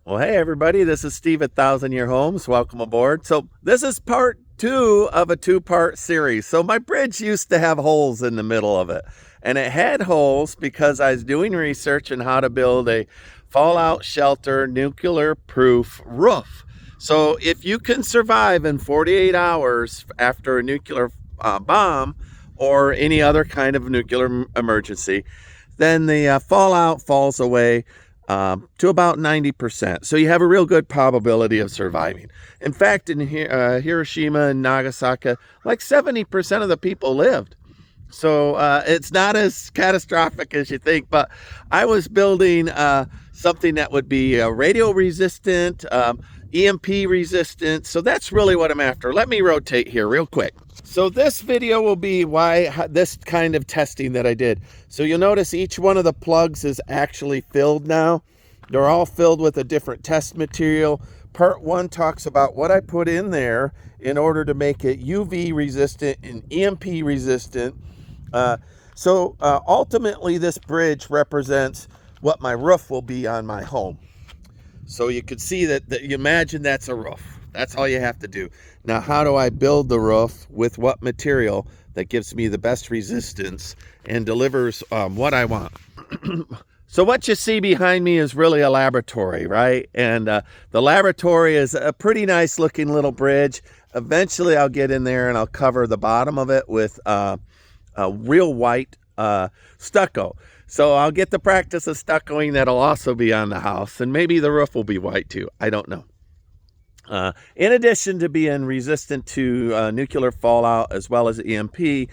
Well, hey everybody, this is Steve at Thousand Year Homes. Welcome aboard. So this is part two of a two-part series. So my bridge used to have holes in the middle of it, and it had holes because I was doing research on how to build a fallout shelter, nuclear-proof roof. So if you can survive in 48 hours after a nuclear bomb or any other kind of nuclear emergency, then the fallout falls away to about 90%. So you have a real good probability of surviving. In fact, in Hiroshima and Nagasaki, like 70% of the people lived. So it's not as catastrophic as you think, but I was building something that would be radio resistant, EMP resistant. So that's really what I'm after. Let me rotate here real quick. So this video will be this kind of testing that I did. So you'll notice each one of the plugs is actually filled now. They're all filled with a different test material. Part one talks about what I put in there in order to make it UV resistant and EMP resistant. Ultimately this bridge represents what my roof will be on my home. So you could see that you imagine that's a roof. That's all you have to do. Now, how do I build the roof with what material that gives me the best resistance and delivers what I want? So what you see behind me is really a laboratory, right? And the laboratory is a pretty nice looking little bridge. Eventually I'll get in there and I'll cover the bottom of it with a real white stucco. So I'll get the practice of stuccoing that'll also be on the house, and maybe the roof will be white too. I don't know. In addition to being resistant to nuclear fallout as well as EMP,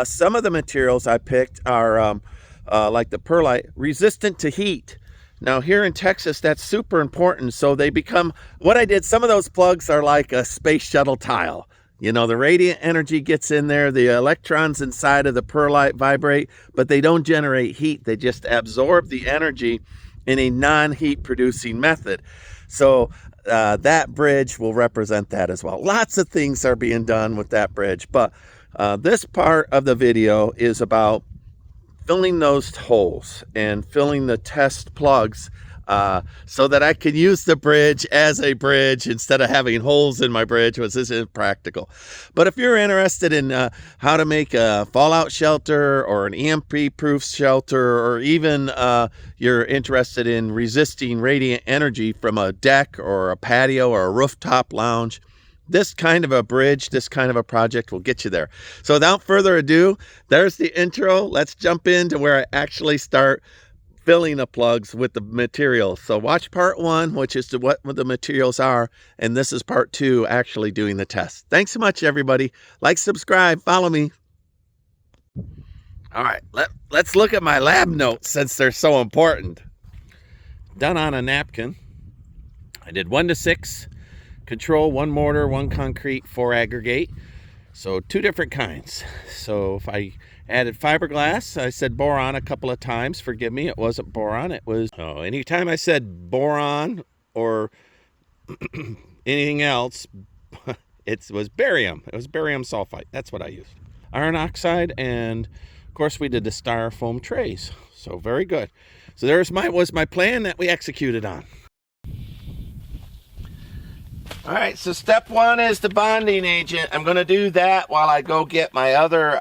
some of the materials I picked are like the perlite, resistant to heat. Now here in Texas, that's super important. So they become, what I did, some of those plugs are like a space shuttle tile. You know, the radiant energy gets in there, the electrons inside of the perlite vibrate, but they don't generate heat. They just absorb the energy in a non-heat producing method. So that bridge will represent that as well. Lots of things are being done with that bridge, but this part of the video is about filling those holes and filling the test plugs so that I can use the bridge as a bridge instead of having holes in my bridge, which isn't practical. But if you're interested in how to make a fallout shelter or an EMP proof shelter, or even you're interested in resisting radiant energy from a deck or a patio or a rooftop lounge, this kind of a bridge, this kind of a project will get you there. So without further ado, there's the intro. Let's jump into where I actually start filling the plugs with the materials. So watch part one, which is what the materials are, and this is part two, actually doing the test. Thanks so much, everybody. Like, subscribe, follow me. All right, let's look at my lab notes since they're so important. Done on a napkin. I did 1 to 6. Control, 1 mortar, 1 concrete, 4 aggregate. So 2 different kinds. So if I added fiberglass, I said boron a couple of times. Forgive me, it wasn't boron. It was, anytime I said boron or anything else, it was barium. It was barium sulfate. That's what I used. Iron oxide, and of course we did the styrofoam trays. So very good. So there's was my plan that we executed on. All right, so step one is the bonding agent. I'm going to do that while I go get my other,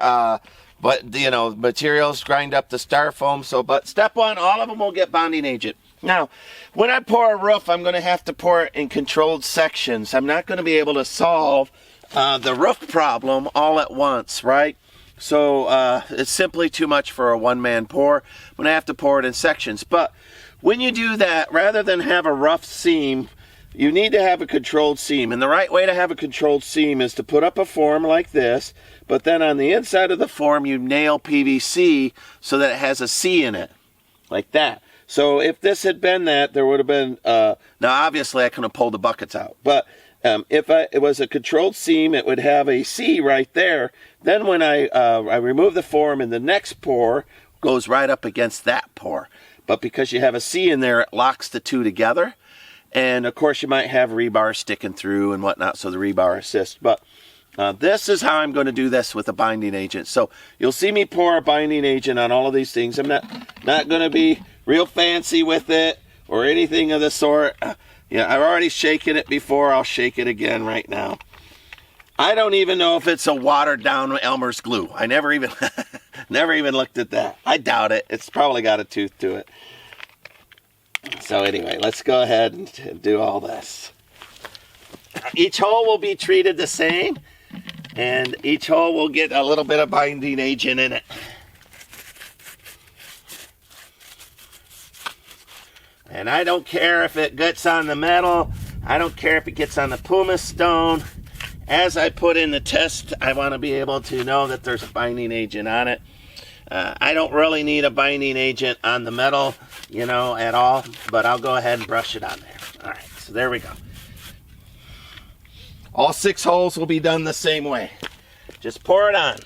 materials, grind up the styrofoam. But step one, all of them will get bonding agent. Now, when I pour a roof, I'm going to have to pour it in controlled sections. I'm not going to be able to solve the roof problem all at once, right? So it's simply too much for a one-man pour. I'm going to have to pour it in sections. But when you do that, rather than have a rough seam, you need to have a controlled seam. And the right way to have a controlled seam is to put up a form like this, but then on the inside of the form you nail PVC so that it has a C in it, like that. So if this had been that, there would have been, now obviously I couldn't have pulled the buckets out, but if it was a controlled seam, it would have a C right there. Then when I remove the form, and the next pour goes right up against that pour. But because you have a C in there, it locks the two together. And of course you might have rebar sticking through and whatnot, so the rebar assists. But this is how I'm going to do this with a binding agent. So you'll see me pour a binding agent on all of these things. I'm not going to be real fancy with it or anything of the sort. Yeah, I've already shaken it before. I'll shake it again right now. I don't even know if it's a watered down Elmer's glue. I never even never even looked at that. I doubt it. It's probably got a tooth to it. So anyway, let's go ahead and do all this. Each hole will be treated the same, and each hole will get a little bit of binding agent in it. And I don't care if it gets on the metal. I don't care if it gets on the pumice stone. As I put in the test, I want to be able to know that there's a binding agent on it. I don't really need a binding agent on the metal, you know, at all, but I'll go ahead and brush it on there. All right, so there we go. All 6 holes will be done the same way. Just pour it on.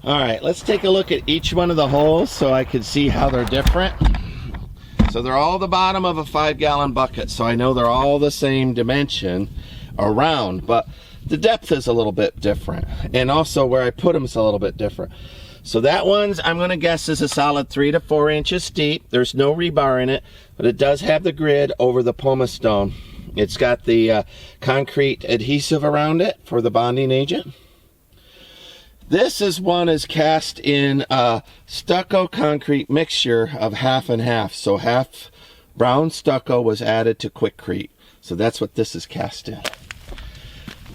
All right, let's take a look at each one of the holes so I can see how they're different. So they're all the bottom of a 5-gallon bucket, so I know they're all the same dimension around, but the depth is a little bit different, and also where I put them is a little bit different. So that one's, I'm gonna guess, is a solid 3 to 4 inches deep. There's no rebar in it, but it does have the grid over the pumice stone. It's got the concrete adhesive around it for the bonding agent. This one is cast in a stucco concrete mixture of half and half. So half brown stucco was added to Quikrete. So that's what this is cast in.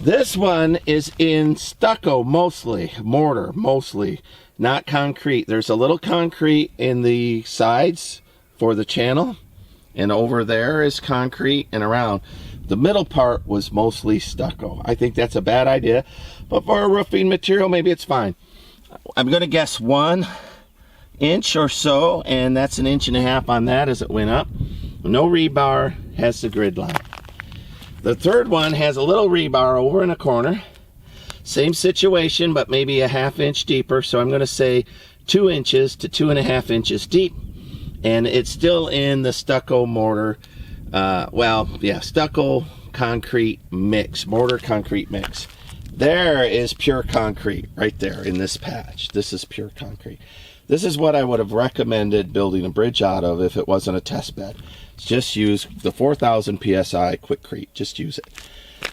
This one is in stucco mostly, mortar mostly, not concrete. There's a little concrete in the sides for the channel, and over there is concrete and around. The middle part was mostly stucco. I think that's a bad idea, but for a roofing material, maybe it's fine. I'm gonna guess 1 inch or so, and that's 1.5 inches on that as it went up. No rebar, has the grid line. The third one has a little rebar over in a corner. Same situation, but maybe a 1/2 inch deeper. So I'm gonna say 2 inches to 2.5 inches deep. And it's still in the stucco mortar, stucco concrete mix, mortar concrete mix. There is pure concrete right there in this patch. This is pure concrete. This is what I would have recommended building a bridge out of if it wasn't a test bed. Just use the 4,000 PSI Quikrete, just use it.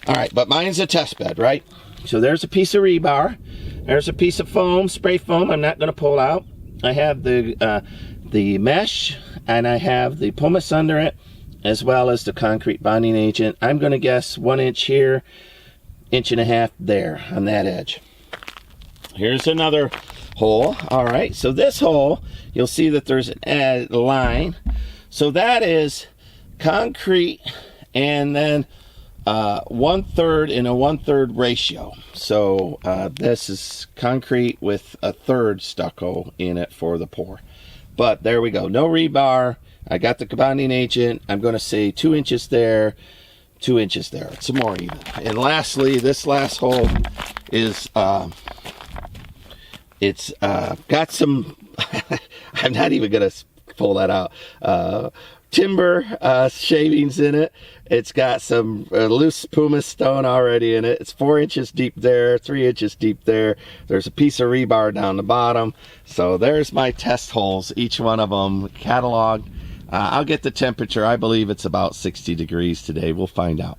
All right, but mine's a test bed, right? So there's a piece of rebar. There's a piece of foam, spray foam I'm not gonna pull out. I have the mesh, and I have the pumice under it, as well as the concrete bonding agent. I'm gonna guess 1 inch here, 1.5 inches there on that edge. Here's another hole. All right, so this hole, you'll see that there's a line. So that is concrete, and then 1/3 in a 1/3 ratio. So this is concrete with 1/3 stucco in it for the pour. But there we go, no rebar. I got the bonding agent. I'm gonna say 2 inches there, 2 inches there. It's more even. And lastly, this last hole is, it's got some, I'm not even gonna pull that out, timber shavings in it. It's got some loose pumice stone already in it. It's 4 inches deep there, 3 inches deep there. There's a piece of rebar down the bottom. So there's my test holes, each one of them cataloged. I'll get the temperature. I believe it's about 60 degrees today. We'll find out.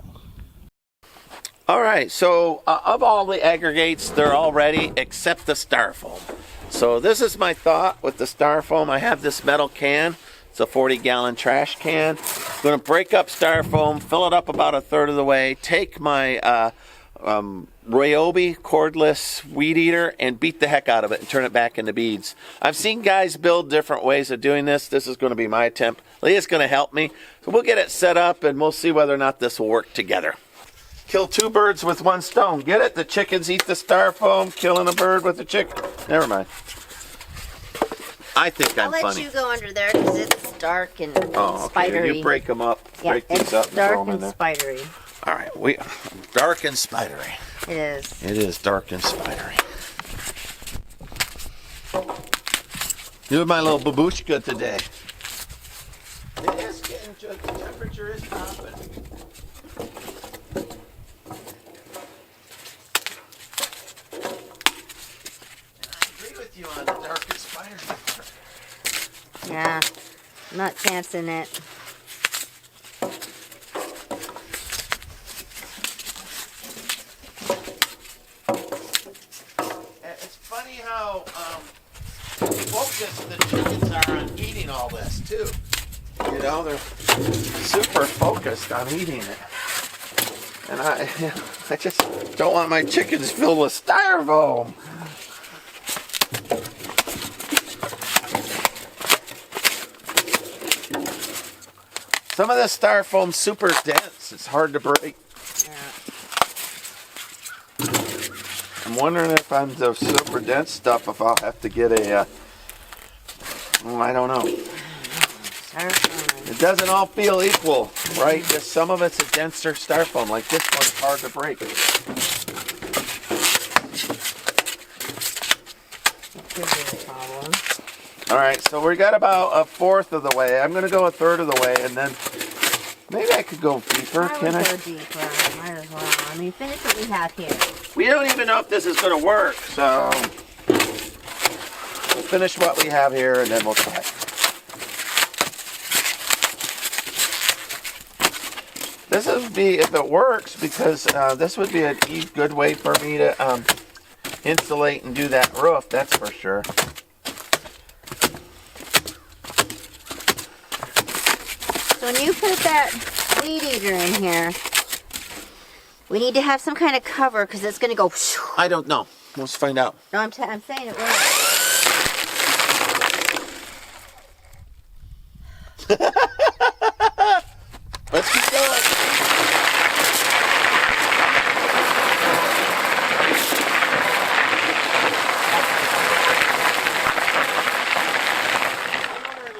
All right, so of all the aggregates, they're all ready except the styrofoam. So this is my thought with the styrofoam. I have this metal can. It's a 40-gallon trash can. I'm gonna break up styrofoam, fill it up about 1/3 of the way, take my Ryobi cordless weed eater and beat the heck out of it and turn it back into beads. I've seen guys build different ways of doing this. This is gonna be my attempt. Leah's gonna help me. So we'll get it set up and we'll see whether or not this will work together. Kill 2 birds with 1 stone. Get it? The chickens eat the styrofoam, killing a bird with a chicken. Never mind. I think I'm funny. I'll let you go under there because it's dark and spidery. You break them up. Yeah, break these up and dark throw them in and there. spidery. All right, dark and spidery. It is. It is dark and spidery. Doing my little babushka today. It is getting good. The temperature is popping. you on the darkest spider. Yeah, I'm not chancing it. It's funny how focused the chickens are on eating all this too. You know, they're super focused on eating it. And I just don't want my chickens filled with styrofoam. Some of this styrofoam's super dense. It's hard to break. Yeah. I'm wondering if on the super dense stuff, if I'll have to get a, I don't know. Styrofoam. It doesn't all feel equal, right? Just some of it's a denser styrofoam. Like this one's hard to break. That could be a problem. All right, so we got about a fourth of the way. I'm going to go a third of the way, and then maybe I could go deeper. Can I? Go deeper. Might as well. I mean, finish what we have here. We don't even know if this is going to work, so we'll finish what we have here, and then we'll try. This would be, if it works, because this would be a good way for me to insulate and do that roof, that's for sure. So when you put that weed eater in here, we need to have some kind of cover because it's going to go. I don't know. Let's find out. No, I'm saying it will. Let's keep going.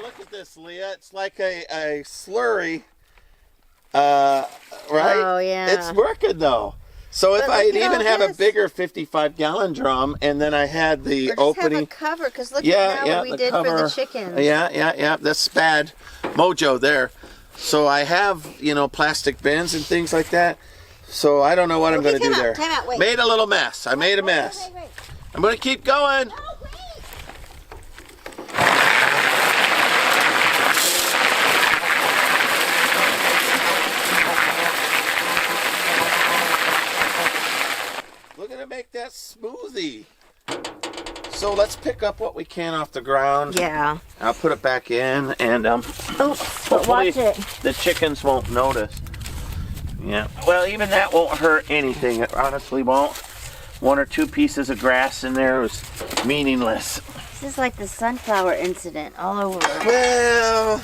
Look at this, Leah. It's like a slurry. Right? Oh, yeah. It's working, though. So if But I look at even all have a this. bigger 55-gallon drum, and then I had the Or just opening. have a cover because look Yeah, at yeah, what we the did for cover. the chickens. Yeah. That's bad mojo there. So I have, plastic bins and things like that. So I don't know what I'm going to do there. Time out, wait. Made a little mess. I made a mess. Wait. I'm going to keep going. No, wait. We're going to make that smoothie. So let's pick up what we can off the ground. Yeah. I'll put it back in, and Oops, but hopefully watch it. the chickens won't notice. Yeah. Well, even that won't hurt anything. It honestly won't. One or two pieces of grass in there was meaningless. This is like the sunflower incident all over. Well,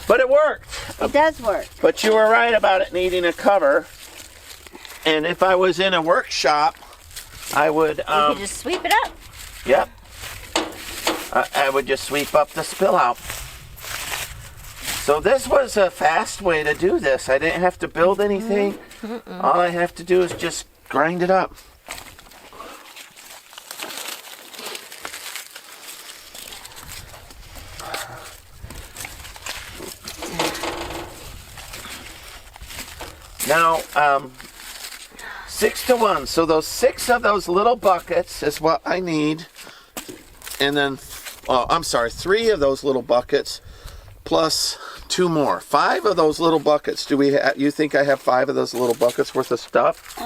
but it worked. It does work. But you were right about it needing a cover. And if I was in a workshop, I would. You could just sweep it up. Yep. I would just sweep up the spill out. So this was a fast way to do this. I didn't have to build anything. All I have to do is just grind it up. Now, 6 to 1. So those 6 of those little buckets is what I need. And then, I'm sorry, 3 of those little buckets plus 2 more. 5 of those little buckets. Do we? You think I have 5 of those little buckets worth of stuff?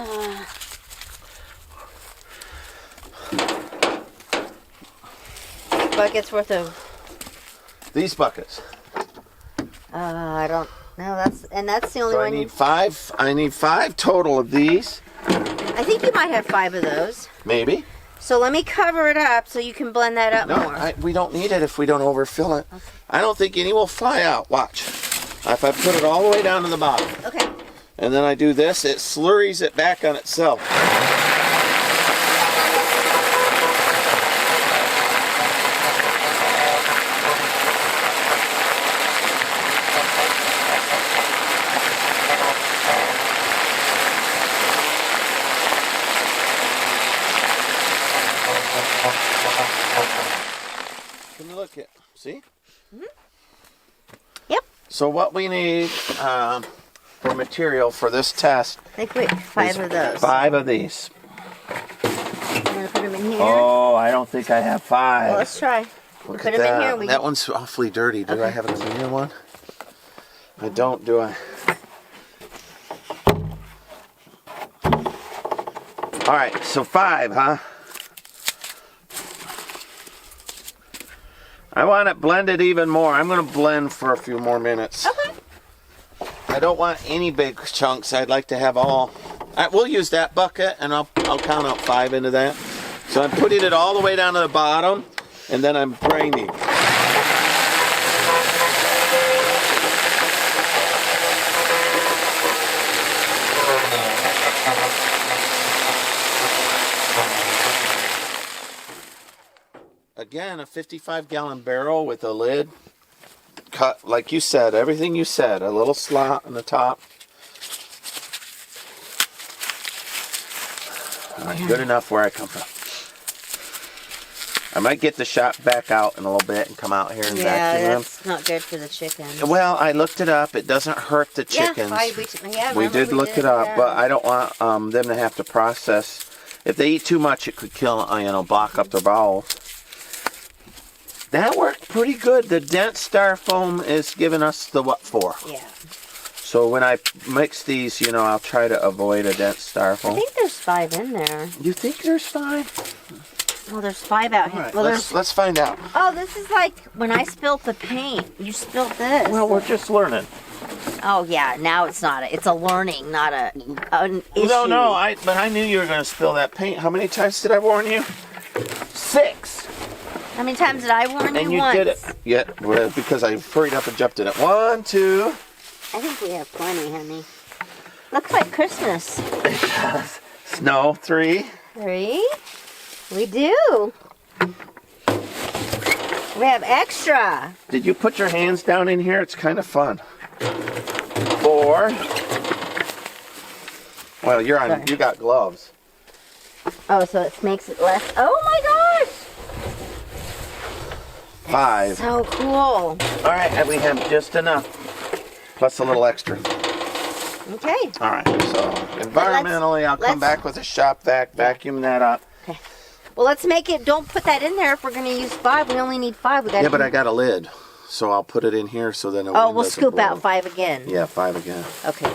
Buckets worth of. These buckets. I don't know. That's the only So one. I need 5. I need 5 total of these. I think you might have 5 of those. Maybe. So let me cover it up so you can blend that up more. No, we don't need it if we don't overfill it. Okay. I don't think any will fly out. Watch. If I put it all the way down to the bottom. Okay. And then I do this, it slurries it back on itself. Can you look at, see? Mm-hmm. Yep. So what we need for material for this test, I think we 5 of those. 5 of these. I'm going to put them in here? Oh, I don't think I have 5. Well, let's try. We Look put at them that. in here. That one's awfully dirty. Do I have a cleaner one? I don't, do I? All right, so 5, huh? I want it blended even more. I'm going to blend for a few more minutes. Okay. I don't want any big chunks. I'd like to have all. We'll use that bucket, and I'll count out 5 into that. So I'm putting it all the way down to the bottom, and then I'm draining. Again, a 55-gallon barrel with a lid. Cut, like you said, everything you said. A little slot on the top. All right, good enough where I come from. I might get the shop back out in a little bit and come out here and vacuum them. Yeah, that's not good for the chickens. Well, I looked it up. It doesn't hurt the chickens. We did look it up, but I don't want them to have to process. If they eat too much, it could kill, block up their bowels. That worked pretty good. The dense styrofoam is giving us the what for. Yeah. So when I mix these, I'll try to avoid a dense styrofoam. I think there's 5 in there. You think there's 5? Well, there's 5 out here. Right, Well, let's find out. Oh, this is like when I spilled the paint. You spilled this. Well, we're just learning. Oh yeah, now it's not. It's a learning, not an issue. No. But I knew you were going to spill that paint. How many times did I warn you? 6. How many times did I warn you? And you Once. did it. Yeah, well, because I hurried up and jumped in it. 1, 2. I think we have plenty, honey. Looks like Christmas. No, 3. 3. We do. We have extra. Did you put your hands down in here? It's kind of fun. 4. Well, you're on. Sorry. You got gloves. Oh, so it makes it less. Oh my gosh! 5. So cool. All right, and we have just enough, plus a little extra. Okay. All right. So environmentally, I'll come back with a shop vac, vacuum that up. Okay. Well, let's make it. Don't put that in there if we're going to use 5. We only need 5. We got. Yeah, but I got a lid, so I'll put it in here so then. Oh, we'll scoop out 5 again. Yeah, 5 again. Okay.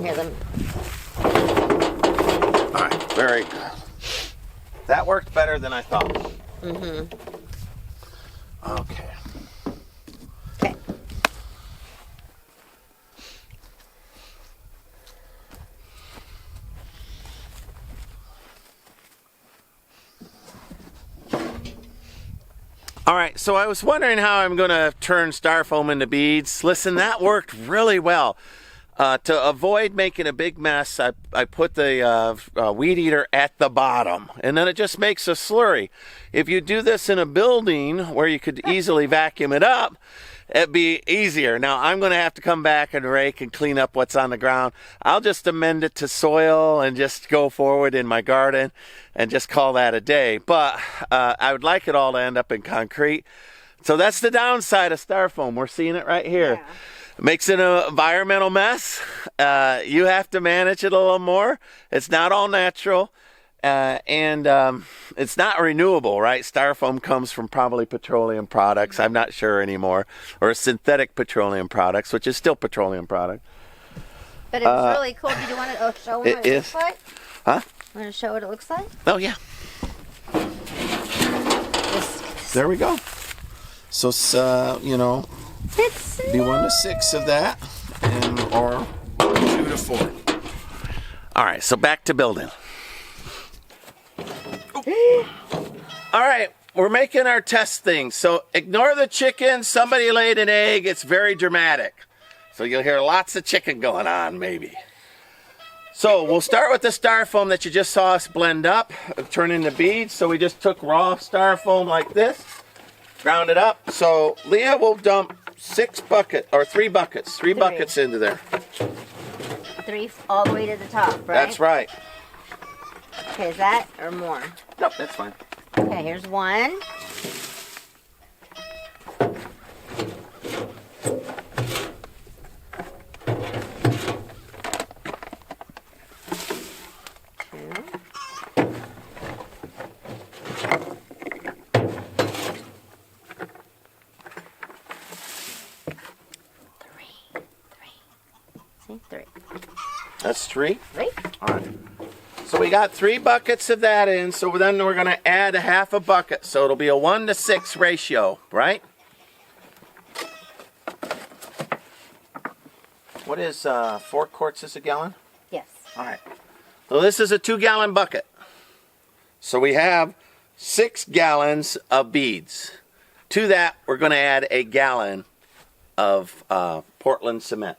Here, let me. All right. Very good. That worked better than I thought. Mm-hmm. Okay. Okay. All right, so I was wondering how I'm going to turn styrofoam into beads. Listen, that worked really well. To avoid making a big mess, I put the weed eater at the bottom, and then it just makes a slurry. If you do this in a building where you could easily vacuum it up, it'd be easier. Now, I'm going to have to come back and rake and clean up what's on the ground. I'll just amend it to soil and just go forward in my garden and just call that a day. But I would like it all to end up in concrete. So that's the downside of styrofoam. We're seeing it right here. Yeah. Makes it an environmental mess. You have to manage it a little more. It's not all natural. And it's not renewable, right? Styrofoam comes from probably petroleum products. I'm not sure anymore. Or synthetic petroleum products, which is still petroleum product. But it's really cool. Do you want to show what it looks like? Huh? Want to show what it looks like? Oh, yeah. There we go. So, it's be 1 to 6 of that, or 2 to 4. All right, so back to building. All right, we're making our test thing. So ignore the chicken. Somebody laid an egg. It's very dramatic. So you'll hear lots of chicken going on, maybe. So we'll start with the styrofoam that you just saw us blend up, turn into beads. So we just took raw styrofoam like this, ground it up. So Leah will dump 3 buckets into there. 3 all the way to the top, right? That's right. Okay, is that or more? Nope, that's fine. Okay, here's 1. That's 3? 3. All right. So we got 3 buckets of that in, so then we're going to add a half a bucket. So it'll be a 1-to-6 ratio, right? What is 4 quarts is a gallon? Yes. All right. So this is a 2-gallon bucket. So we have 6 gallons of beads. To that, we're going to add a gallon of Portland cement.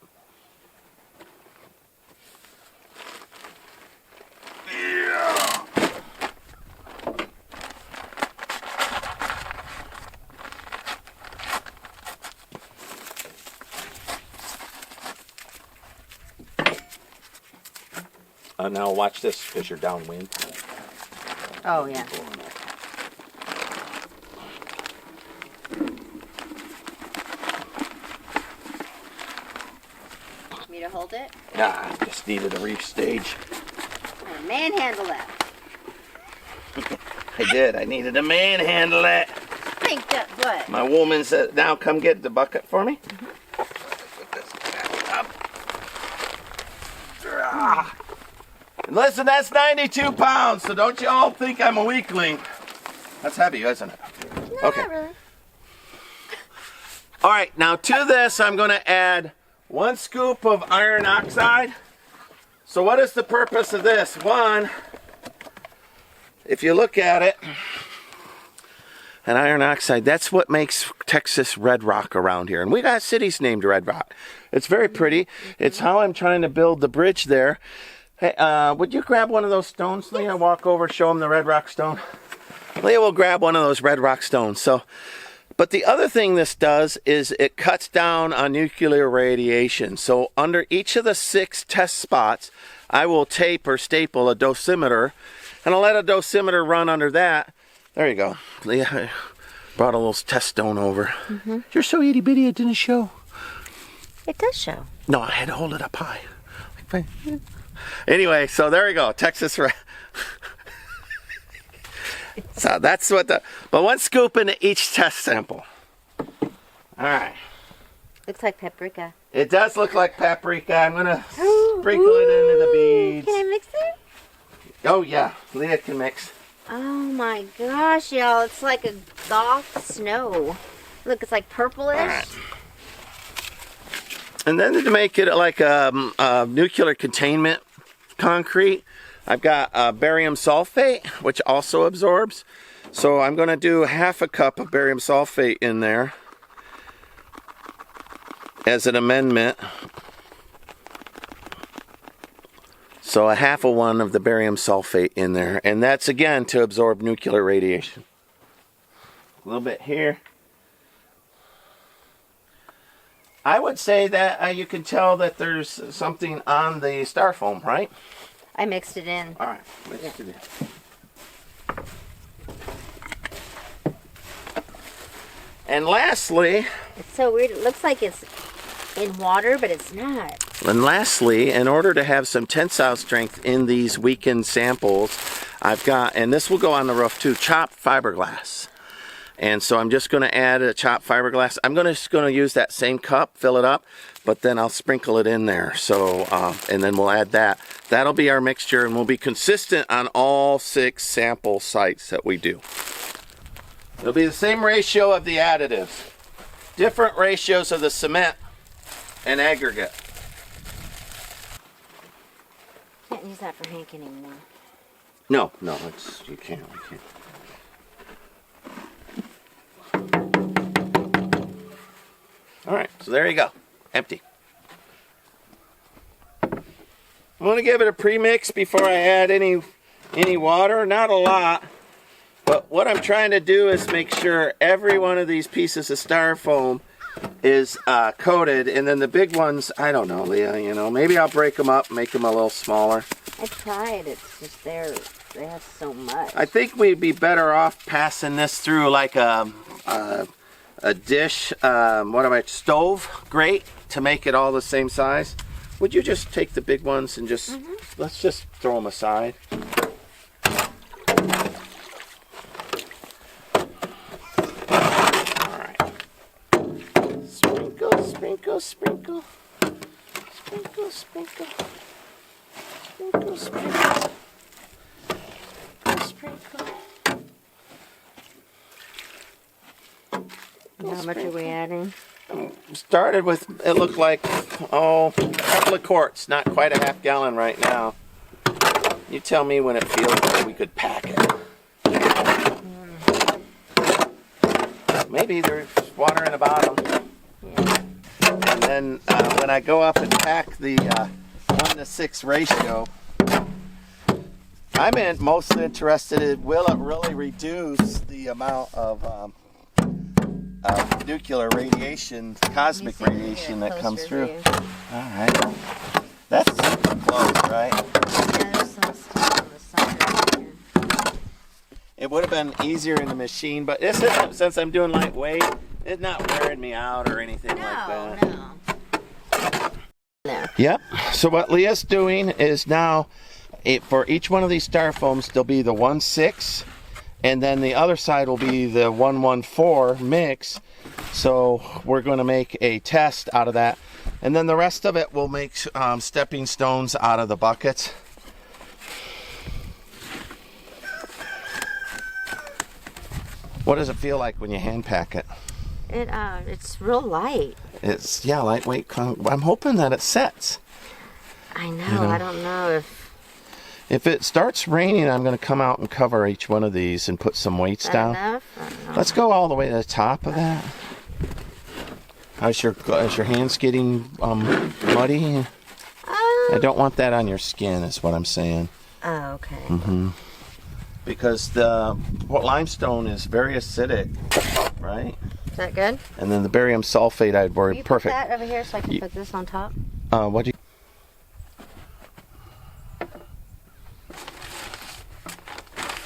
Now watch this because you're downwind. Oh, yeah. Me to hold it? Nah, just needed a reef stage. Or manhandle that. I did. I needed to manhandle that. Think that what? My woman said, now come get the bucket for me. And listen, that's 92 pounds, so don't you all think I'm a weakling. That's heavy, isn't it? No, Okay. not really. All right, now to this, I'm going to add 1 scoop of iron oxide. So what is the purpose of this? One, if you look at it, and iron oxide, that's what makes Texas red rock around here. And we got cities named Red Rock. It's very pretty. It's how I'm trying to build the bridge there. Hey, would you grab one of those stones, Leah? Walk over, show them the red rock stone. Leah will grab one of those red rock stones. So, but the other thing this does is it cuts down on nuclear radiation. So under each of the 6 test spots, I will tape or staple a dosimeter, and I'll let a dosimeter run under that. There you go. Leah, I brought a little test stone over. You're so itty bitty it didn't show. It does show. No, I had to hold it up high. Anyway, so there you go. Texas red. So that's what the, but 1 scoop into each test sample. All right. Looks like paprika. It does look like paprika. I'm going to sprinkle it into the beads. Can I mix it? Oh, yeah. Leah can mix. Oh my gosh, y'all. It's like a goth snow. Look, it's like purplish. All right. And then to make it like a nuclear containment concrete, I've got barium sulfate, which also absorbs. So I'm going to do half a cup of barium sulfate in there as an amendment. So a half of 1 of the barium sulfate in there. And that's, again, to absorb nuclear radiation. A little bit here. I would say that you can tell that there's something on the styrofoam, right? I mixed it in. All right, mix it in. And lastly... It's so weird. It looks like it's in water, but it's not. And lastly, in order to have some tensile strength in these weakened samples, I've got, and this will go on the roof too, chopped fiberglass. And so I'm just going to add a chopped fiberglass. I'm just going to use that same cup, fill it up, but then I'll sprinkle it in there. So, and then we'll add that. That'll be our mixture, and we'll be consistent on all 6 sample sites that we do. It'll be the same ratio of the additives. Different ratios of the cement and aggregate. Can't use that for Hank anymore. No, you can't. All right, so there you go. Empty. I'm going to give it a pre-mix before I add any water. Not a lot. But what I'm trying to do is make sure every one of these pieces of styrofoam is coated. And then the big ones, I don't know, Leah, you know, maybe I'll break them up, make them a little smaller. I tried. It's just they have so much. I think we'd be better off passing this through like a dish, stove grate to make it all the same size. Would you just take the big ones and just, let's just throw them aside. All right. Sprinkle, sprinkle, sprinkle. Sprinkle, sprinkle. Little sprinkle. Sprinkle. How much are we adding? Started with, it looked like, a couple of quarts, not quite a half gallon right now. You tell me when it feels like we could pack it. Maybe there's water in the bottom. Yeah. And then when I go up and pack the 1:6 ratio, I'm mostly interested in, will it really reduce the amount of nuclear radiation, cosmic radiation that comes through? Alright. That's super close, right? Yeah, there's some stuff on the side here. It would have been easier in the machine, but this isn't, since I'm doing lightweight, it's not wearing me out or anything like that. No. Yep. So what Leah's doing is now, for each one of these styrofoams, there'll be the 1/6, and then the other side will be the 1/14 mix. So we're going to make a test out of that, and then the rest of it we'll make stepping stones out of the buckets. What does it feel like when you hand pack it? It's real light. It's, yeah, lightweight. I'm hoping that it sets. I know. You know, I don't know if it starts raining, I'm going to come out and cover each one of these and put some weights down. Enough? Let's go all the way to the top of that. Is your hands getting muddy? I don't want that on your skin, is what I'm saying. Oh, okay. Mm-hmm. Because the limestone is very acidic, right? Is that good? And then the barium sulfate, I'd worry. Will you Perfect. put that over here so I can put this on top? What do you?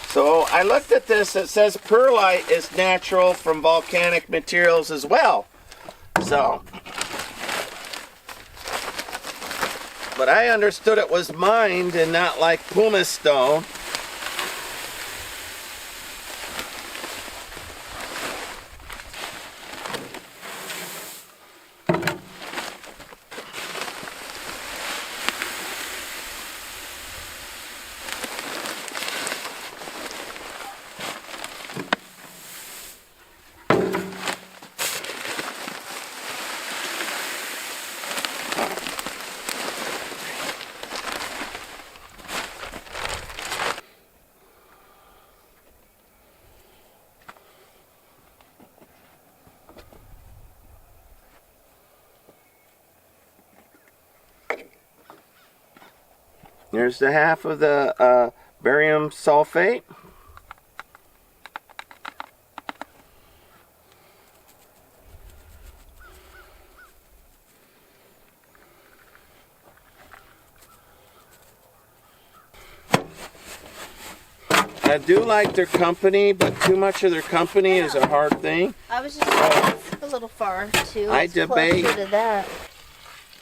So I looked at this. It says perlite is natural from volcanic materials as well. So, but I understood it was mined and not like pumice stone. Here's the half of the barium sulfate. I do like their company, but too much of their company is a hard thing. I was just a little far too. I debate. Closer to that.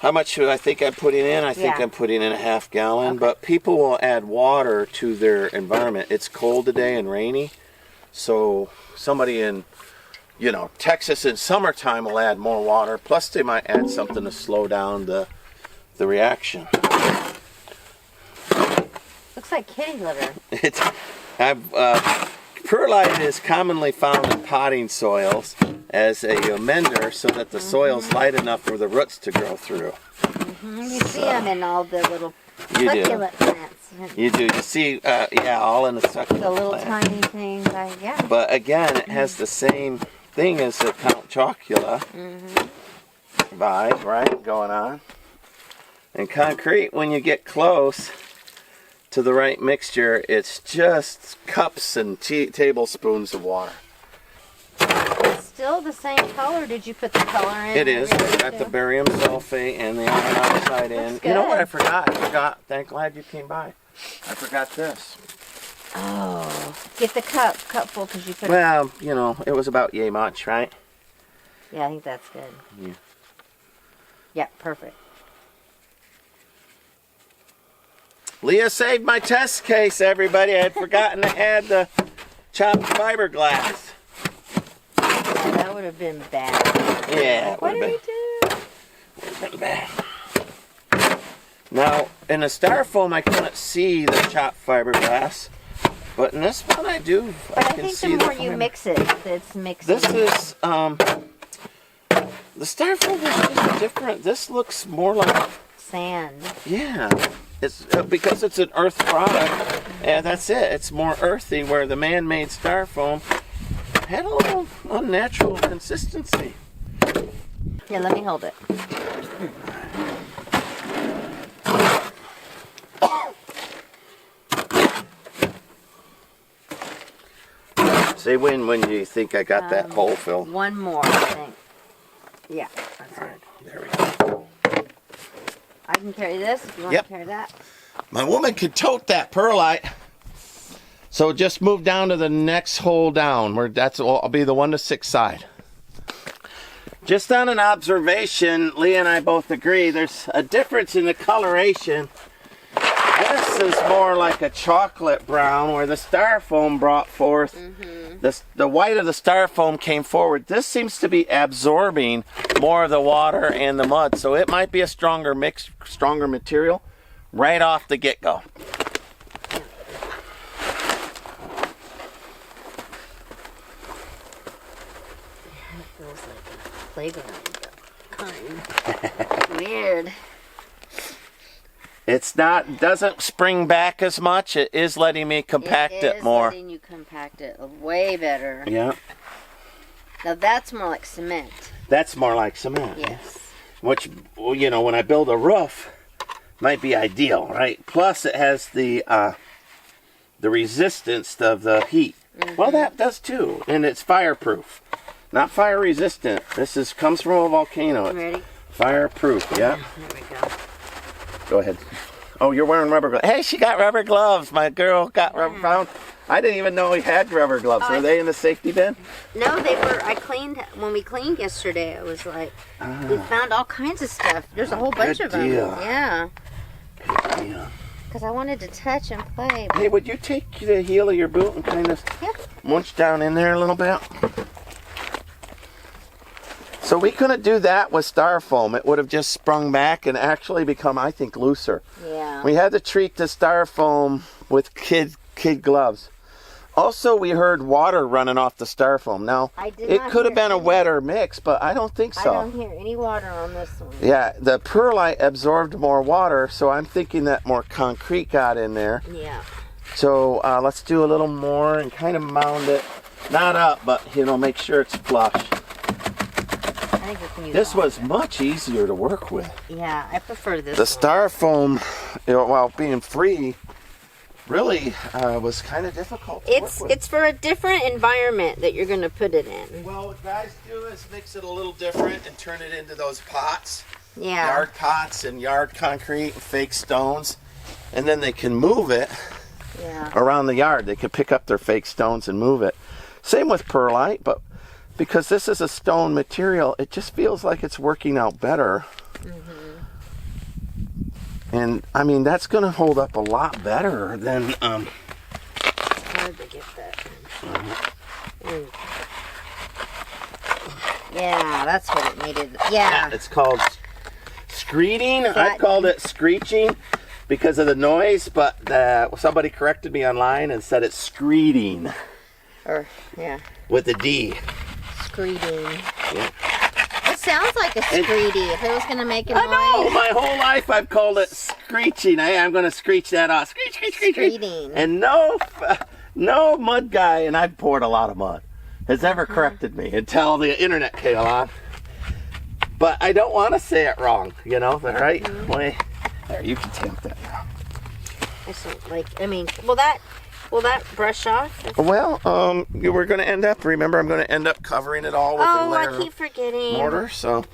How much should I think I'm putting in? I think I'm putting in a half gallon, Okay. but people will add water to their environment. It's cold today and rainy, so somebody in, Texas in summertime will add more water. Plus they might add something to slow down the reaction. Looks like kitty litter. Perlite is commonly found in potting soils as a amender so that the soil's light enough for the roots to grow through. You see them in all the little You do. succulent plants. You do. You see, all in the succulent The little plant. tiny things. But again, it has the same thing as the Count Chocula vibe, right, going on. And concrete, when you get close to the right mixture, it's just cups and tablespoons of water. It's still the same color. Did you put the color in? It is. I got the barium sulfate and the iron oxide in. Looks You know what good. I forgot? Thank glad you came by. I forgot this. Oh, get the cupful because you put. Well, it was about yay much, right? Yeah, I think that's good. Yeah. Yeah, perfect. Leah saved my test case, everybody. I had forgotten to add the chopped fiberglass. Yeah, that would have been bad. Yeah, it What would did have we do? been bad. Now, in the styrofoam I couldn't see the chopped fiberglass, but in this one I do. But I think the more you mix it, it's mixing. This is the styrofoam is just different. This looks more like sand. Yeah, it's because it's an earth product, and that's it. It's more earthy, where the man-made styrofoam had a little unnatural consistency. Here, let me hold it. Say when you think I got that hole filled. One more, I think. Yeah. That's all right, there we go. I can carry this if you want to carry that. My woman can tote that perlite. So just move down to the next hole down, where I'll be the 1 to 6 side. Just on an observation, Leah and I both agree there's a difference in the coloration. This is more like a chocolate brown, where the styrofoam brought forth. The white of the styrofoam came forward. This seems to be absorbing more of the water and the mud, so it might be a stronger mix, stronger material right off the get-go. It feels like a playground. Weird. It's not, doesn't spring back as much. It is letting me compact it more. It is letting you compact it way better. Yeah. Now that's more like cement. That's more like cement. Yes. Which, you know, when I build a roof, might be ideal, right? Plus it has the resistance of the heat. Well, that does too. And it's fireproof. Not fire resistant. This comes from a volcano. It's ready? Fireproof, yeah. There we go. Go ahead. Oh, you're wearing rubber gloves. Hey, she got rubber gloves. My girl got rubber found. I didn't even know we had rubber gloves. Were they in the safety bin? No, they were. I cleaned, when we cleaned yesterday, it was like, we found all kinds of stuff. There's a whole bunch of them. Yeah. Good deal. Because I wanted to touch and play. Hey, would you take the heel of your boot and kind of munch down in there a little bit? So we couldn't do that with styrofoam. It would have just sprung back and actually become, I think, looser. Yeah. We had to treat the styrofoam with kid gloves. Also, we heard water running off the styrofoam. Now, it could have been a wetter mix, but I don't think so. I don't hear any water on this one. Yeah, the perlite absorbed more water, so I'm thinking that more concrete got in there. Yeah. So let's do a little more and kind of mound it. Not up, but, you know, make sure it's flush. I think we can use this was much easier to work with. Yeah, I prefer this The styrofoam, you know, while being free, really was kind of difficult to work with. It's for a different environment that you're going to put it in. Well, what guys do is mix it a little different and turn it into those pots. Yeah. Yard pots and yard concrete and fake stones. And then they can move it around the yard. They can pick up their fake stones and move it. Same with perlite, but because this is a stone material, it just feels like it's working out better. And I mean, that's going to hold up a lot better than It's hard to get that. Yeah, that's what it needed. Yeah. It's called screeding. I called it screeching because of the noise, but somebody corrected me online and said it's screeding. With a D. Screeding. Yeah. It sounds like a screedy if it was going to make a noise. I know! My whole life I've called it screeching. I'm going to screech that off. Screech, screech, screech. Screeding. And no mud guy, and I've poured a lot of mud, has ever corrected me until the internet came along. But I don't want to say it wrong, you know, the right way. There, you can tamp that now. I don't like, I mean, will that brush off? Well, we're going to end up, remember, I'm going to end up covering it all with a layer I keep forgetting. mortar, so.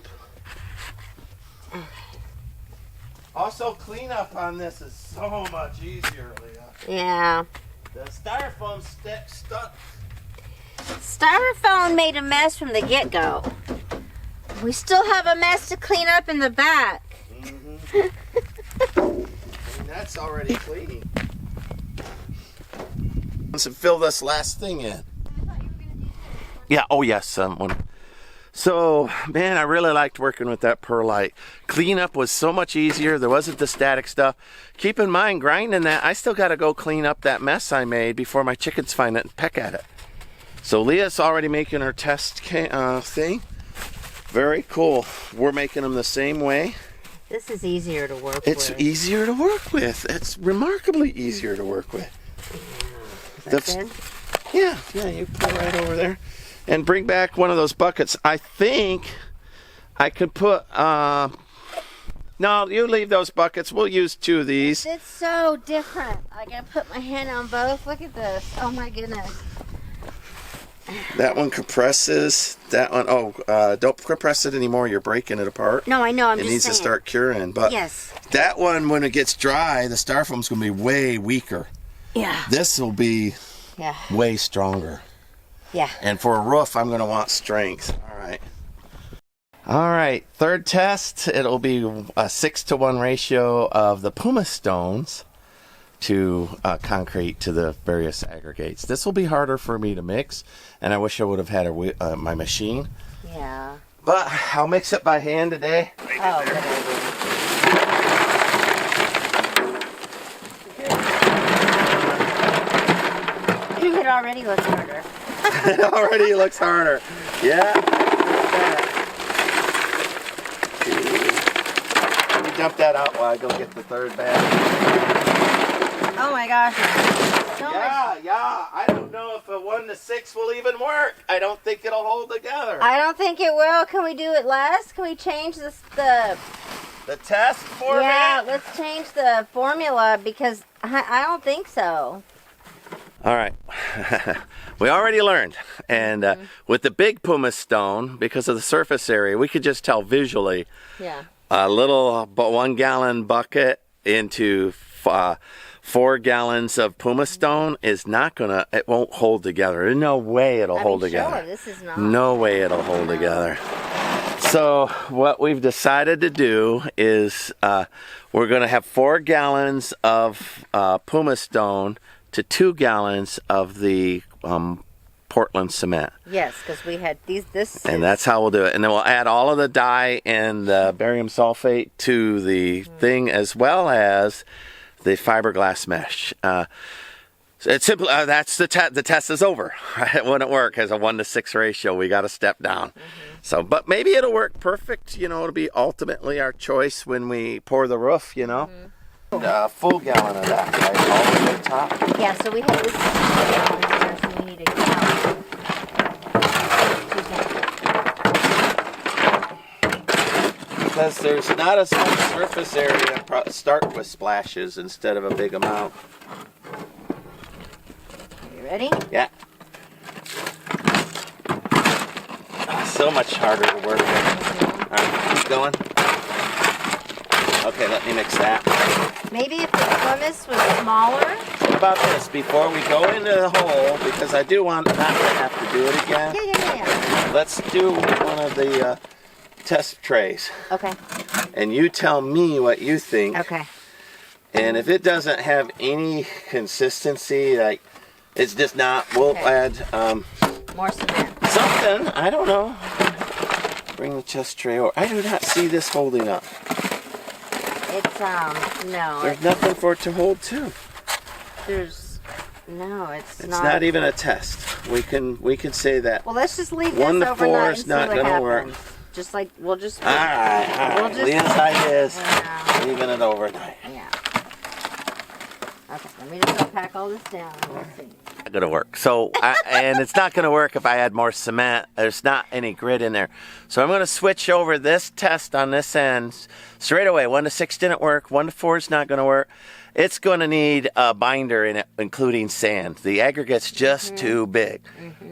Also, cleanup on this is so much easier, Leah. Yeah. The styrofoam stuck. Styrofoam made a mess from the get-go. We still have a mess to clean up in the back. And that's already cleaning. Let's fill this last thing in. Yeah, oh yes, So, man, I really liked working with that perlite. Cleanup was so much easier. There wasn't the static stuff. Keep in mind, grinding that, I still got to go clean up that mess I made before my chickens find it and peck at it. So Leah's already making her test thing. Very cool. We're making them the same way. This is easier to work with. It's easier to work with. It's remarkably easier to work with. Yeah. Is that good? Yeah, you put it right over there. And bring back one of those buckets. I think I could put, no, you leave those buckets. We'll use 2 of these. It's so different. I gotta put my hand on both. Look at this. Oh my goodness. That one compresses. That one, don't compress it anymore. You're breaking it apart. No, I know. I'm it just needs saying. to start curing. But yes. That one, when it gets dry, the styrofoam's going to be way weaker. Yeah. This will be way stronger. Yeah. And for a roof, I'm going to want strength. All right. Third test, it'll be a 6-to-1 ratio of the pumice stones to concrete to the various aggregates. This will be harder for me to mix, and I wish I would have had my machine. Yeah. But I'll mix it by hand today. Oh, good idea. It already looks harder. It already looks harder. Yeah. Let me dump that out while I go get the third bag. Oh my gosh. So much. Yeah. I don't know if a 1 to 6 will even work. I don't think it'll hold together. I don't think it will. Can we do it less? Can we change the test format? Yeah, let's change the formula because I don't think so. All right. We already learned. And with the big pumice stone, because of the surface area, we could just tell visually. Yeah. A little 1 gallon bucket into 4 gallons of pumice stone is not gonna, it won't hold together. There's no way it'll hold together. Sure, this is not. No way it'll hold together. So what we've decided to do is we're gonna have 4 gallons of pumice stone to 2 gallons of the Portland cement. Yes, because we had and that's how we'll do it. And then we'll add all of the dye and the barium sulfate to the thing, as well as the fiberglass mesh. It's simple. That's the test is over. It wouldn't work as a 1 to 6 ratio. We got to step down. So, but maybe it'll work perfect. You know, it'll be ultimately our choice when we pour the roof. You know. A full gallon of that, right? All the way to the top? Yeah, so we have this gallon here, so we need a gallon. Because there's not as much surface area, start with splashes instead of a big amount. You ready? Yeah. So much harder to work with. All right, keep going. Okay, let me mix that. Maybe if the pumice was smaller. What about this? Before we go into the hole, because I do want not to have to do it again. Yeah. Let's do one of the test trays. Okay. And you tell me what you think. Okay. And if it doesn't have any consistency, like it's just not, we'll add more cement. Something. I don't know. Bring the test tray over. I do not see this holding up. It's no. There's nothing for it to hold to. It's not even a test. We can say that. Well, let's just leave 1 this to 4 overnight is and not see what gonna work. happens. Just like we'll just. All right. We'll just, Leah's idea is leaving it overnight. Yeah. Okay, let me just unpack all this down and we'll see. Not gonna work. So, and it's not gonna work if I add more cement. There's not any grit in there. So I'm gonna switch over this test on this end straight away. 1 to 6 didn't work. 1 to 4 is not gonna work. It's gonna need a binder in it, including sand. The aggregate's just too big.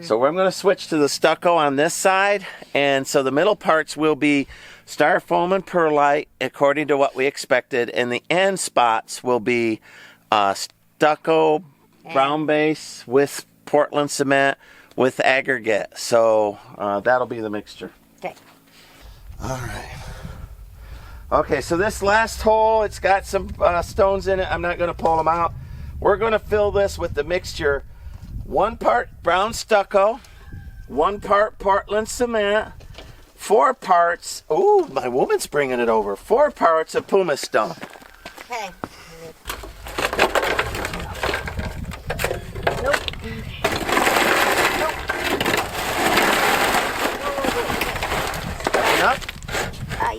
So I'm gonna switch to the stucco on this side, and so the middle parts will be styrofoam and perlite, according to what we expected, and the end spots will be stucco, brown base with Portland cement with aggregate. So that'll be the mixture. Okay. All right. Okay, so this last hole, it's got some stones in it. I'm not going to pull them out. We're going to fill this with the mixture. 1 part brown stucco, 1 part Portland cement, 4 parts. Ooh, my woman's bringing it over. 4 parts of pumice stone. Okay. Nope. Enough?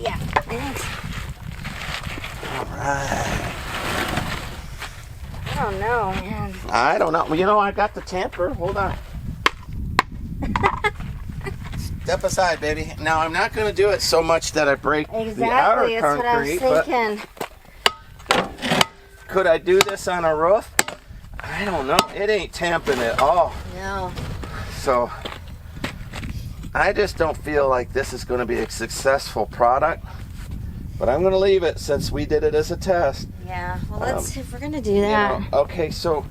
Yeah. Thanks. All right. I don't know, man. I don't know. Well, you know, I got the tamper. Hold on. Step aside, baby. Now, I'm not going to do it so much that I break the outer Exactly. That's concrete. what I was thinking. But could I do this on a roof? I don't know. It ain't tamping at all. No. So, I just don't feel like this is going to be a successful product. But I'm going to leave it since we did it as a test. Yeah. Well, let's if we're gonna do that. You know, okay, so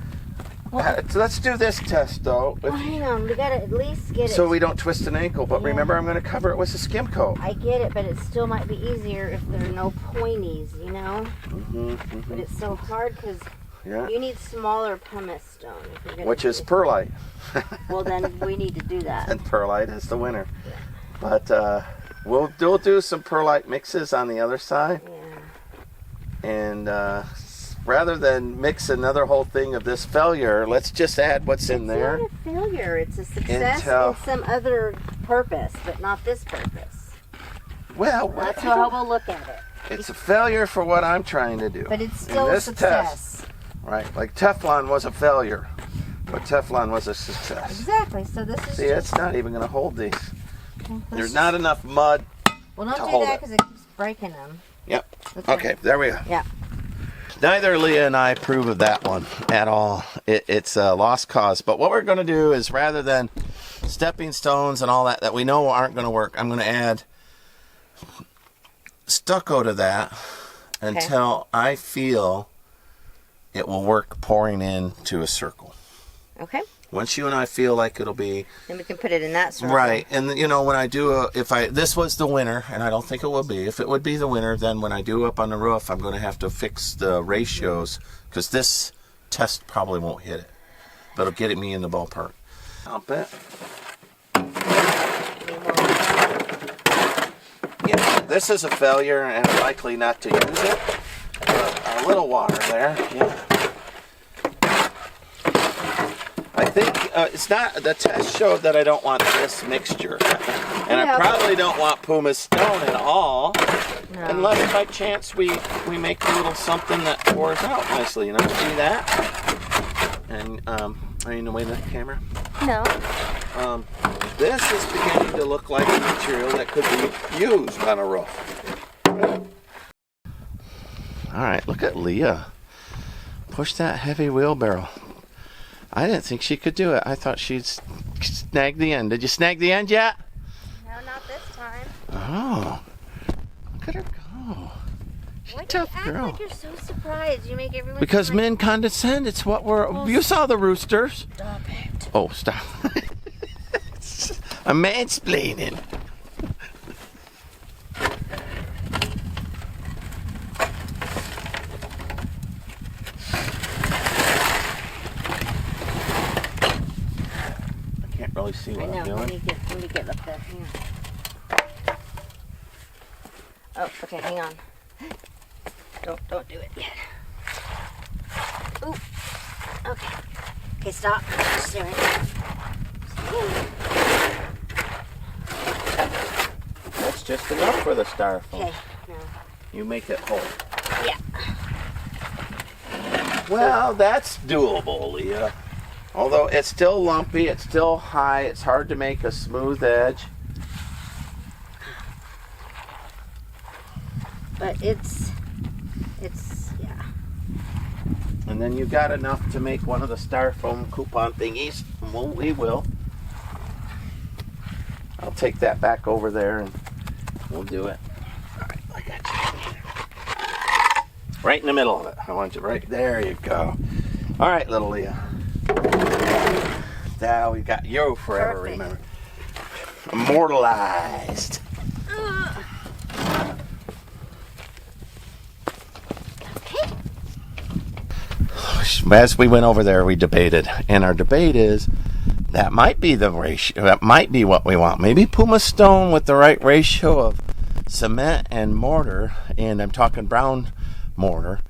let's do this test though. Well, hang on. We gotta at least get it. So we don't twist an ankle. But remember, I'm going to cover it with a skim coat. I get it, but it still might be easier if there are no pointies, you know. But it's so hard because you need smaller pumice stone. If you're gonna Which is perlite. Well, then we need to do that. And perlite is the winner. Yeah. But we'll do some perlite mixes on the other side. Yeah. And rather than mix another whole thing of this failure, let's just add what's in there. It's not a failure. It's a success in some other purpose, but not this purpose. Well, that's how we'll look at it. It's a failure for what I'm trying to do. But it's still a success. Test, right? Like Teflon was a failure, but Teflon was a success. Exactly. So this is. See, it's not even going to hold these. There's not enough mud. Well, don't do that because it keeps breaking them. Yep. Okay, there we go. Yeah. Neither Leah and I approve of that one at all. It's a lost cause. But what we're going to do is, rather than stepping stones and all that we know aren't going to work, I'm going to add stucco to that until I feel it will work pouring into a circle. Okay. Once you and I feel like it'll be... Then we can put it in that circle. Right. And, you know, when I do this was the winner, and I don't think it will be. If it would be the winner, then when I do up on the roof, I'm going to have to fix the ratios, because this test probably won't hit it. But it'll get me in the ballpark. I'll bet. Yeah, this is a failure, and I'm likely not to use it. But a little water there, yeah. I think it's not, the test showed that I don't want this mixture. And I probably don't want pumice stone at all. No. Unless by chance we make a little something that pours out nicely, you know, see that? And, are you in the way of the camera? No. This is beginning to look like a material that could be used on a roof. Alright, look at Leah. Push that heavy wheelbarrow. I didn't think she could do it. I thought she'd snag the end. Did you snag the end yet? No, not this time. Oh. Look at her go. She's a tough girl. You act like you're so surprised. You make everyone... Because men condescend. It's what we're... Oh, you saw the roosters. Stop it. Oh, stop. I'm mansplaining. Really see what I'm doing. Let me get up there. Hang on. Oh, okay, hang on. Don't do it yet. Ooh. Okay. Okay, stop. Just do it. That's just enough for the styrofoam. Okay. Now. You make it whole. Yeah. Well, that's doable, Leah. Although it's still lumpy, it's still high, it's hard to make a smooth edge. But it's yeah. And then you got enough to make one of the styrofoam coupon thingies. Well, we will. I'll take that back over there and we'll do it. All right, I got you. Right in the middle of it. I want you right there. You go. All right, little Leah. Now we got you forever. Perfect. Remember, immortalized. Okay. As we went over there, we debated, and our debate is that might be the ratio. That might be what we want. Maybe pumice stone with the right ratio of cement and mortar, and I'm talking brown mortar,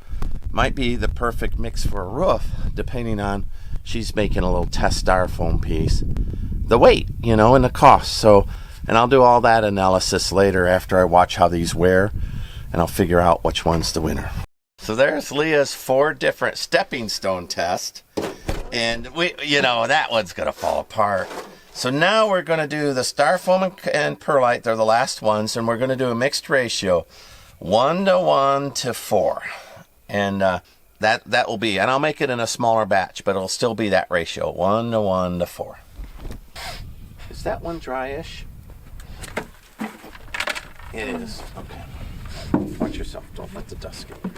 might be the perfect mix for a roof, depending on, she's making a little test styrofoam piece, the weight, you know, and the cost. So, and I'll do all that analysis later after I watch how these wear, and I'll figure out which one's the winner. So there's Leah's 4 different stepping stone tests, and we, you know, that one's gonna fall apart. So now we're gonna do the styrofoam and perlite. They're the last ones, and we're gonna do a mixed ratio, 1 to 4, and that will be. And I'll make it in a smaller batch, but it'll still be that ratio, 1 to 4. Is that one dryish? It is. Okay. Watch yourself. Don't let the dust get in.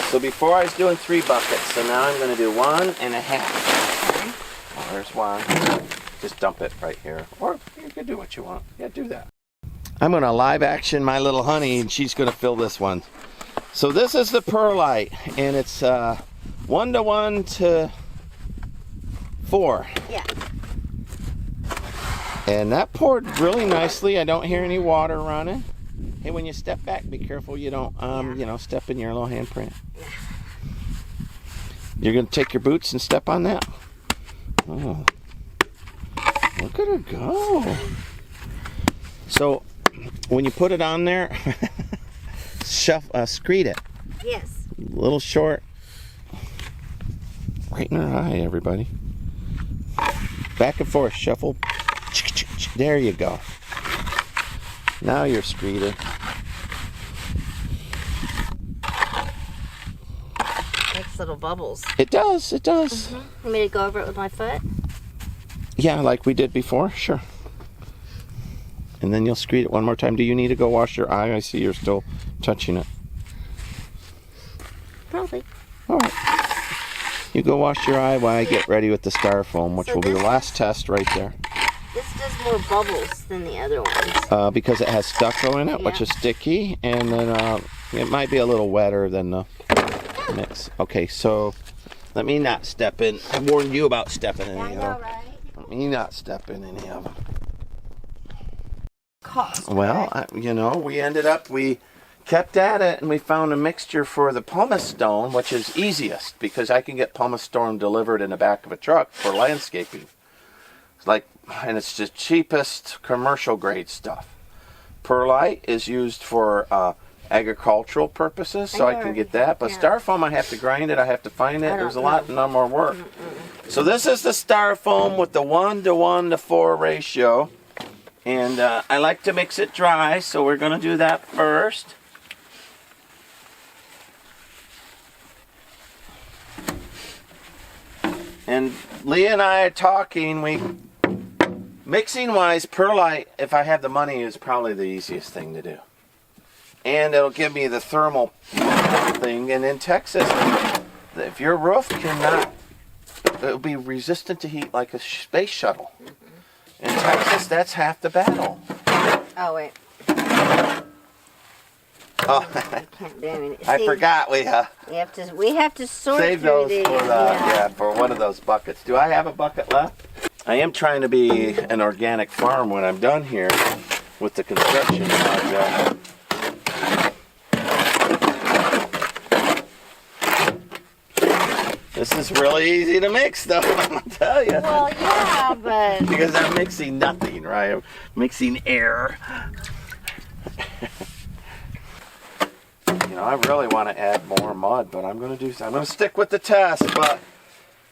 So before I was doing 3 buckets, so now I'm going to do 1.5. Okay. Well, there's one. Just dump it right here. Or you can do what you want. Yeah, do that. I'm going to live action my little honey, and she's going to fill this one. So this is the perlite, and it's 1 to 4. Yeah. And that poured really nicely. I don't hear any water running. Hey, when you step back, be careful you don't, you know, step in your little handprint. You're going to take your boots and step on that? Oh. Look at her go. So, when you put it on there, screed it. Yes. A little short. Right in her eye, everybody. Back and forth, shuffle. There you go. Now you're screeded. Makes little bubbles. It does, it does. You want me to go over it with my foot? Yeah, like we did before, sure. And then you'll screed it one more time. Do you need to go wash your eye? I see you're still touching it. Probably. All right. You go wash your eye while I get ready with the styrofoam, which will be the last test right there. This does more bubbles than the other ones. Because it has stucco in it, which is sticky, and then it might be a little wetter than the mix. Okay, so let me not step in. I warned you about stepping in any of them. Right? Let me not step in any of them. Cost. Well, you know, we kept at it, and we found a mixture for the pumice stone, which is easiest because I can get pumice stone delivered in the back of a truck for landscaping. It's like, and it's the cheapest commercial grade stuff. Perlite is used for agricultural purposes, so I can get that. But styrofoam, I have to grind it. I have to find it. There's a lot more work. So this is the styrofoam with the 1 to 4 ratio. And I like to mix it dry, so we're going to do that first. And Leah and I are talking, mixing wise, perlite, if I have the money, is probably the easiest thing to do. And it'll give me the thermal thing. And in Texas, if your roof cannot, it'll be resistant to heat like a space shuttle. In Texas, that's half the battle. Oh, wait. Oh, Can't do it. I forgot we have to sort save through those these. for one of those buckets. Do I have a bucket left? I am trying to be an organic farm when I'm done here with the construction project. This is really easy to mix, though, I'm going to tell you. Well, yeah, but... Because I'm mixing nothing, right? I'm mixing air. You know, I really want to add more mud, but I'm going to stick with the test, but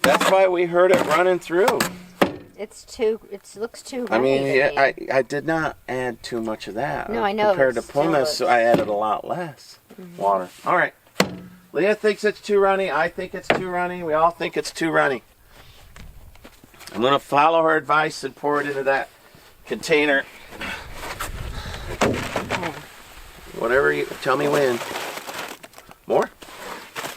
that's why we heard it running through. It looks too I mean, runny to me. I did not add too much of that. No, I know. Compared to pumice, so I added a lot less water. All right. Leah thinks it's too runny. I think it's too runny. We all think it's too runny. I'm going to follow her advice and pour it into that container. Whatever you tell me when. More?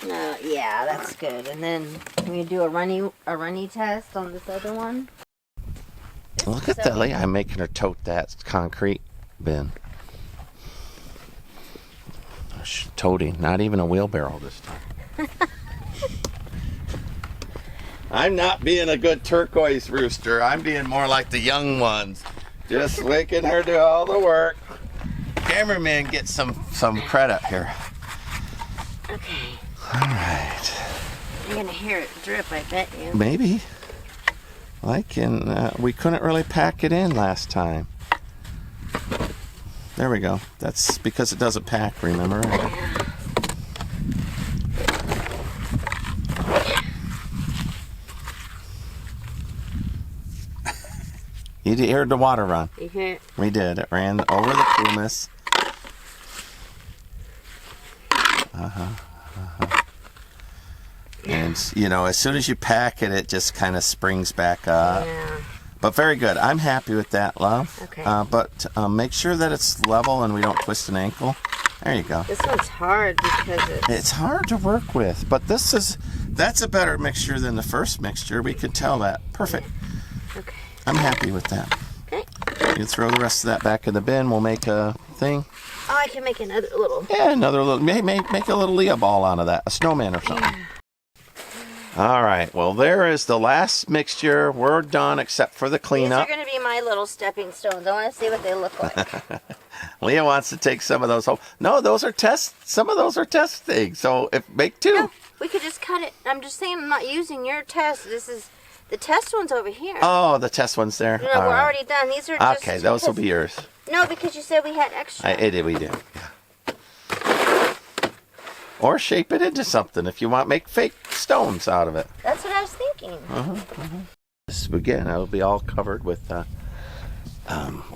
No, Yeah, that's good. And then we do a runny test on this other one. Look at Lily. I'm making her tote that concrete bin. Toting, not even a wheelbarrow this time. I'm not being a good turquoise rooster. I'm being more like the young ones. Just making her do all the work. Cameraman gets some credit here. Okay. All right. You're gonna hear it drip, I bet you. Maybe. We couldn't really pack it in last time. There we go. That's because it doesn't pack, remember? You heard the water run. You hear it? We did. It ran over the pumice. And, you know, as soon as you pack it, it just kind of springs back up. Yeah. But very good. I'm happy with that, love. Okay. But make sure that it's level and we don't twist an ankle. There you go. This one's hard because It's hard to work with, but that's a better mixture than the first mixture. We could tell that. Perfect. Okay. I'm happy with that. Okay. You throw the rest of that back in the bin. We'll make a thing. Oh, I can make another little. Yeah, another little. Make a little Leah ball out of that. A snowman or something. Yeah. All right. Well, there is the last mixture. We're done except for the cleanup. These are going to be my little stepping stones. I want to see what they look like. Leah wants to take some of those home. No, those are test. Some of those are test things. So make two. No, we could just cut it. I'm just saying I'm not using your test. This is the test one's over here. Oh, the test one's there. No, All we're right. already done. These are just Okay, those will be yours. No, because you said we had extra. We do. Yeah. Or shape it into something if you want. Make fake stones out of it. That's what I was thinking. Again, it'll be all covered with, and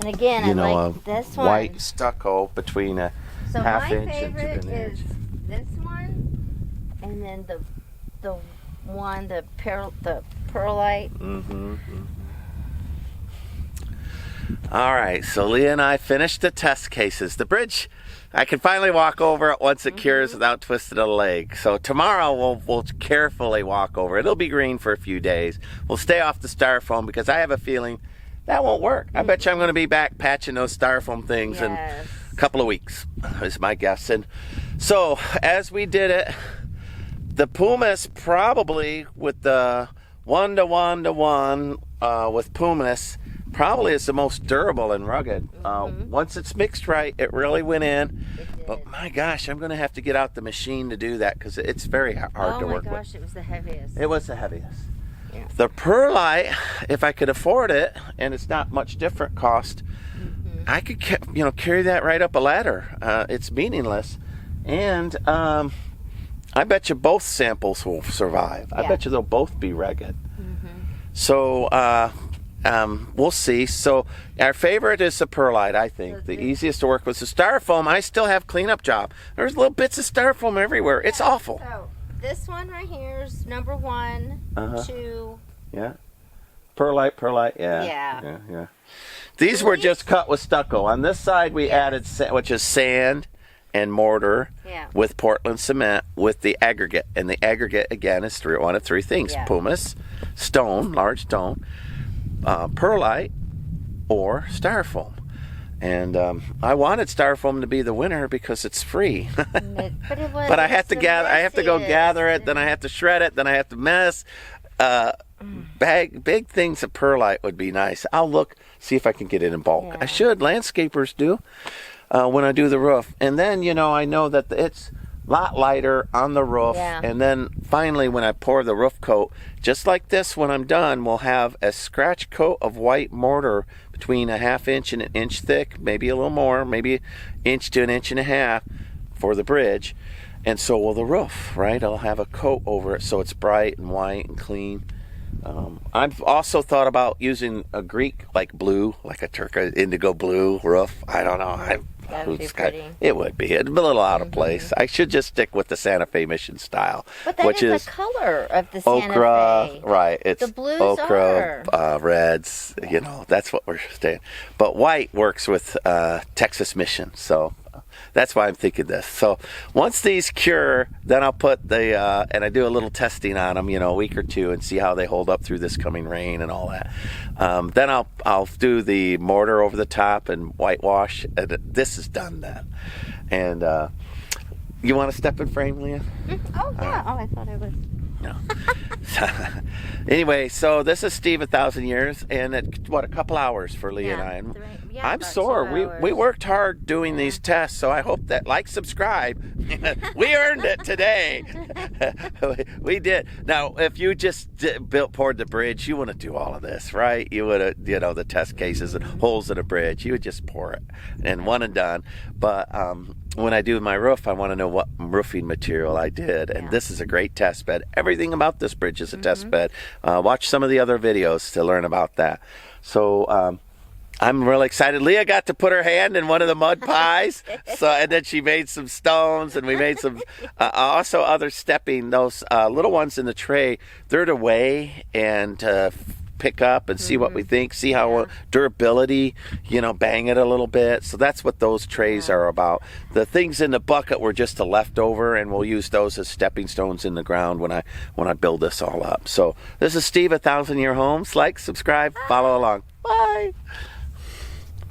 again, I like this one. White stucco between a So half my inch and favorite an is inch. this one, and then the one the perlite. All right, so Leah and I finished the test cases. The bridge, I can finally walk over it once it cures without twisting a leg. So tomorrow we'll carefully walk over it. It'll be green for a few days. We'll stay off the styrofoam because I have a feeling that won't work. I bet you I'm going to be back patching those styrofoam things in a couple of weeks, is my guess. And so as we did it, the pumice probably with the 1:1:1 with pumice probably is the most durable and rugged. Once it's mixed right, it really went in. But my gosh, I'm going to have to get out the machine to do that because it's very hard to work with. Oh my gosh, it was the heaviest. It was the heaviest. Yeah. The perlite, if I could afford it, and it's not much different cost, I could carry that right up a ladder. It's meaningless. And I bet you both samples will survive. I bet you they'll both be rugged. So we'll see. So our favorite is the perlite, I think. The easiest to work with. The styrofoam, I still have cleanup job. There's little bits of styrofoam everywhere. It's awful. So this one right here is number 1, 2. Yeah. Perlite, Yeah. yeah. These were just cut with stucco. On this side we added, which is sand and mortar with Portland cement with the aggregate. And the aggregate, again, is one of three things. Pumice, stone, large stone, perlite, or styrofoam. And I wanted styrofoam to be the winner because it's free. But I have to go gather it, then I have to shred it, then I have to mess. Big things of perlite would be nice. I'll see if I can get it in bulk. I should. Landscapers do when I do the roof. And then, I know that it's a lot lighter on the roof. And then finally when I pour the roof coat, just like this, when I'm done, we'll have a scratch coat of white mortar between a 1/2 inch and 1 inch thick, maybe a little more, maybe 1 inch to 1.5 inches for the bridge. And so will the roof, right? I'll have a coat over it so it's bright and white and clean. I've also thought about using a Greek blue, like a turquoise indigo blue roof. I don't know. That would be pretty. It would be. It'd be a little out of place. I should just stick with the Santa Fe Mission style, but that which is the color of the Santa okra, Fe. right? It's the blues okra, reds. That's what we're saying. But white works with Texas Mission. So that's why I'm thinking this. So once these cure, then I'll put the, and I do a little testing on them, a week or two, and see how they hold up through this coming rain and all that. Then I'll do the mortar over the top and whitewash. And this is done then. And you want to step in frame, Leah? Oh, yeah. Oh, I thought I was. No. Anyway, so this is Steve 1,000 years, and a couple hours for Leah and I. And yeah, I'm sore. We worked hard doing these tests, so I hope that subscribe. We earned it today. We did. Now, if you just poured the bridge, you wouldn't do all of this, right? You would have, the test cases and holes in a bridge. You would just pour it and one and done. But when I do my roof, I want to know what roofing material I did, and this is a great test bed. Everything about this bridge is a test bed. Watch some of the other videos to learn about that. So I'm really excited. Leah got to put her hand in one of the mud pies, and then she made some stones, and we made some also other stepping. Those little ones in the tray, they're to weigh and pick up and see what we think, see how durability, bang it a little bit. So that's what those trays are about. The things in the bucket were just a leftover, and we'll use those as stepping stones in the ground when I build this all up. So this is Steve 1,000 Year Homes. Like, subscribe, follow along. Bye.